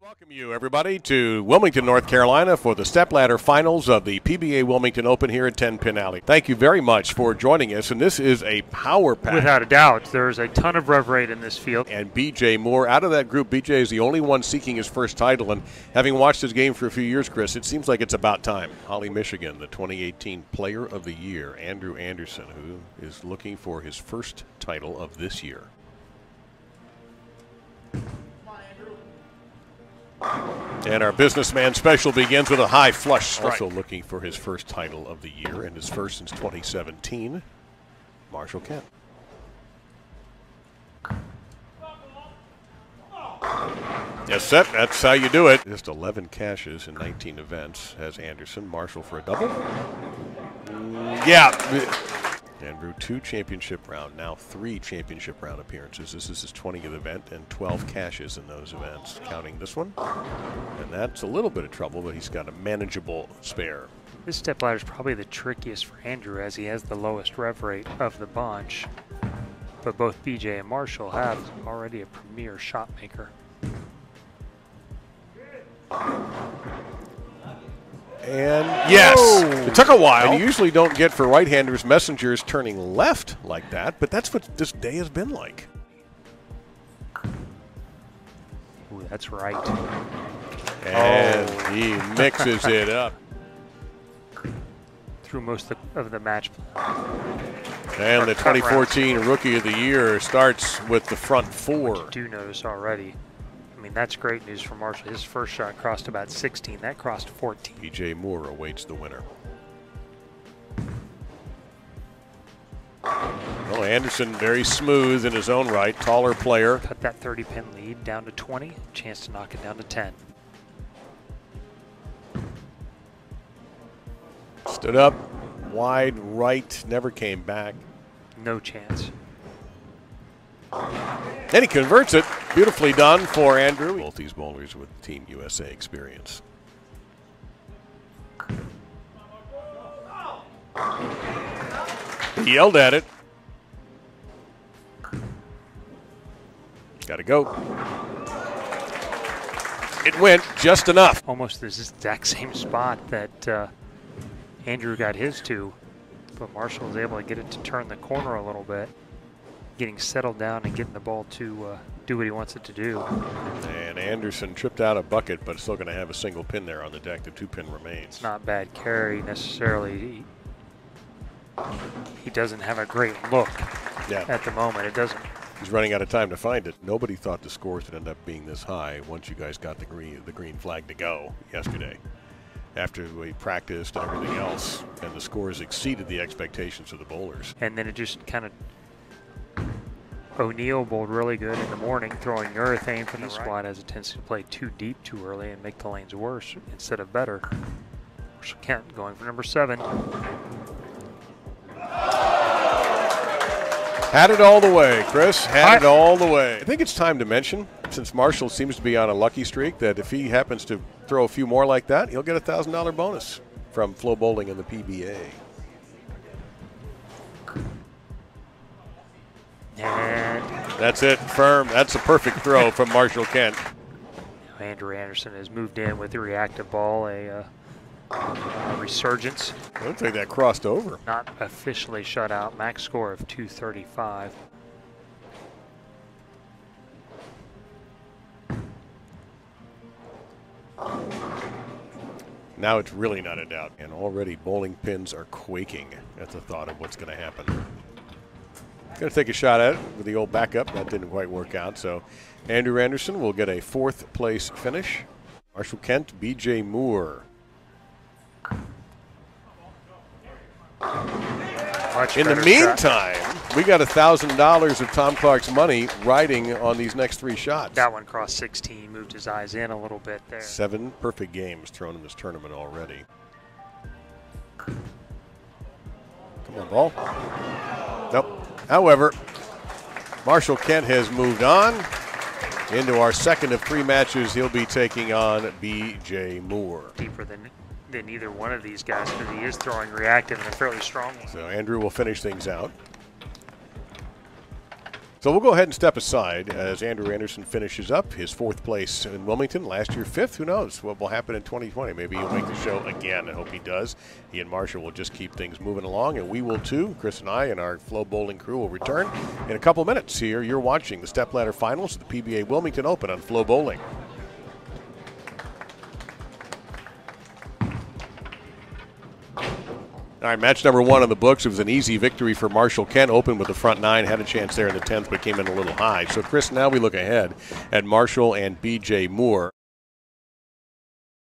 Welcome you, everybody, to Wilmington, North Carolina for the stepladder finals of the PBA Wilmington Open here at 10 Pin Alley. Thank you very much for joining us, and this is a power pack. Without a doubt, there's a ton of rev rate in this field. And B.J. Moore, out of that group, B.J. is the only one seeking his first title, and having watched his game for a few years, Chris, it seems like it's about time. Holly, Michigan, the 2018 Player of the Year, Andrew Anderson, who is looking for his first title of this year. And our businessman special begins with a high flush. Also looking for his first title of the year and his first since 2017, Marshall Kent. Yes, set. That's how you do it. Just 11 cashes in 19 events. Has Anderson. Marshall for a double. Yeah. Andrew, 2 championship round, now 3 championship round appearances. This is his 20th event and 12 cashes in those events, counting this one. And that's a little bit of trouble, but he's got a manageable spare. This stepladder is probably the trickiest for Andrew as he has the lowest rev rate of the bunch. But both BJ and Marshall have already a premier shot maker. And yes, it took a while. And you usually don't get for right-handers messengers turning left like that, but that's what this day has been like. Ooh, that's right. And he mixes it up. Through most of the match. And the 2014 Rookie of the Year starts with the front 4. What you do notice already, I mean, that's great news for Marshall. His first shot crossed about 16. That crossed 14. B.J. Moore awaits the winner. Well, Anderson very smooth in his own right. Taller player. Cut that 30-pin lead down to 20. Chance to knock it down to 10. Stood up. Wide right. Never came back. No chance. And he converts it. Beautifully done for Andrew. Both these bowlers with Team USA experience. He yelled at it. Got to go. It went just enough. Almost this exact same spot that Andrew got his to, but Marshall was able to get it to turn the corner a little bit, getting settled down and getting the ball to do what he wants it to do. And Anderson tripped out a bucket, but still going to have a single pin there on the deck. The 2-pin remains. It's not bad carry necessarily. He doesn't have a great look at the moment. It doesn't. He's running out of time to find it. Nobody thought the scores would end up being this high once you guys got the green flag to go yesterday. After we practiced and everything else, and the scores exceeded the expectations of the bowlers. And then it just kind of, O'Neill bowled really good in the morning, throwing urethane from the right. Squad has a tendency to play too deep too early and make the lanes worse instead of better. Marshall Kent going for number 7. Had it all the way, Chris. Had it all the way. I think it's time to mention, since Marshall seems to be on a lucky streak, that if he happens to throw a few more like that, he'll get a $1,000 bonus from Flow Bowling and the PBA. And that's it, firm. That's a perfect throw from Marshall Kent. Andrew Anderson has moved in with the reactive ball, a resurgence. I don't think that crossed over. Not officially shut out. Max score of 235. Now it's really not a doubt. And already bowling pins are quaking at the thought of what's going to happen. Going to take a shot at it with the old backup. That didn't quite work out. So Andrew Anderson will get a 4th place finish. Marshall Kent, B.J. Moore. In the meantime, we got $1,000 of Tom Clark's money riding on these next 3 shots. That one crossed 16, moved his eyes in a little bit there. 7 perfect games thrown in this tournament already. Come on, ball. Nope. However, Marshall Kent has moved on into our second of 3 matches. He'll be taking on B.J. Moore. Deeper than either one of these guys, because he is throwing reactive and a fairly strong one. So Andrew will finish things out. So we'll go ahead and step aside as Andrew Anderson finishes up his 4th place in Wilmington. Last year 5th. Who knows what will happen in 2020? Maybe he'll make the show again. I hope he does. He and Marshall will just keep things moving along, and we will too. Chris and I and our Flow Bowling crew will return in a couple minutes here. You're watching the stepladder finals of the PBA Wilmington Open on Flow Bowling. All right, match number 1 on the books. It was an easy victory for Marshall Kent. Opened with the front 9, had a chance there in the 10th, but came in a little high. So, Chris, now we look ahead at Marshall and B.J. Moore.